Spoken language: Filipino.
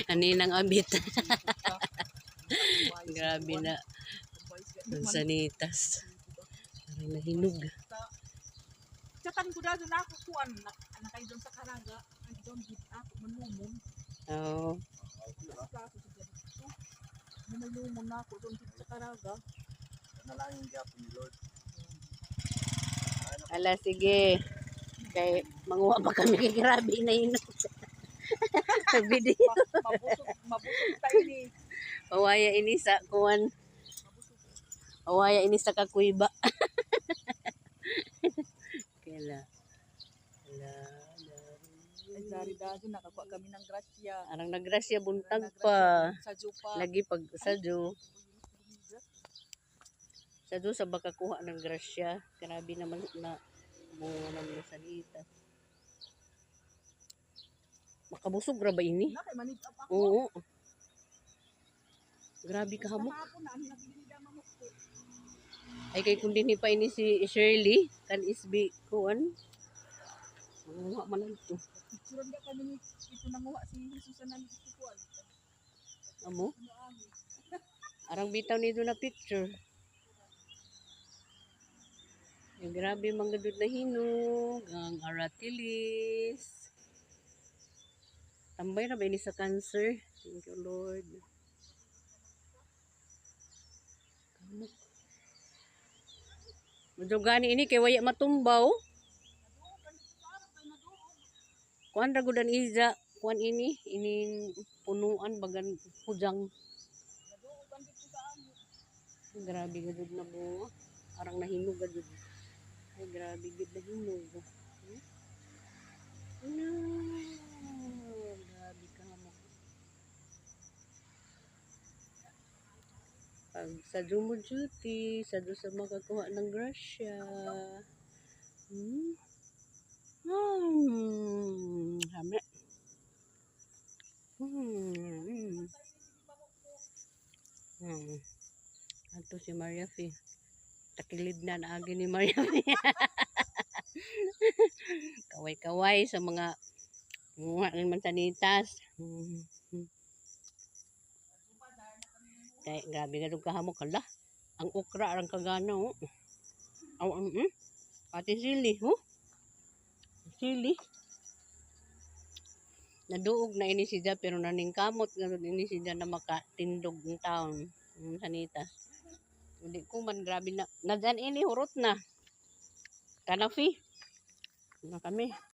Aninang abit. Grabe na. Ang sanitas. Parang nahinog. Tsatan ko dahil na ako kuan. Nakay doon sa Karaga. Ano doon dito ako manumon. Oo. Manumon na ako doon dito sa Karaga. Nalangin gap ni Lord. Ala, sige. Kay manguha pa kami kay grabe na hinog. Sa video. Mabusog tayo ni. Awaya ini sa kuwan. Awaya ini sa kakuiba. Kala. Ay, dari dahil nakakuha kami ng grasya. Arang nagrasya buntag pa. Sa Jupa. Lagi pag sadyo. Sadyo sa baka kuha ng grasya. Grabe naman na bunga ng sanitas. Makabusog ra ba ini? Nakay manid up ako. Oo. Grabe ka hamok. Kahapon na, ang nagbilida mamok ko. Ay kay kundi ni pa ini si Shirley kan isbi kuan. Manguha man ito. Picturean ka kami ni ito nanguha si Susan ng kuan. Amo? Arang bitaw nito na picture. Ay, grabe mga gadud na hinog. Ang aratilis. Tambay na ba ini sa cancer? Thank you, Lord. Kamok. Medyo gani ini kay waya matumbaw. Kuan ra gudan iza. Kuan ini punuan bagan pujang. Grabe gadud na mo. Arang nahinog gadud. Ay grabe gid na hinog. No. Grabe ka mo. Pag sa Jumo duty, sa doon sa makakuha ng grasya. Hame. Ato si Maria Fi. Takilid na naagi ni Maria Fi. Kaway-kaway sa mga ng mansanitas. Kaya grabe nga doon kahamok hala. Ang okra ang kagana oh. Pati sili oh. Sili. Naduog na ini siya pero naningkamot nga ini siya na makatindog ng taon. Sanitas. Hindi ko man grabe na. Nadyan ini hurot na. Kanafi. Na kami.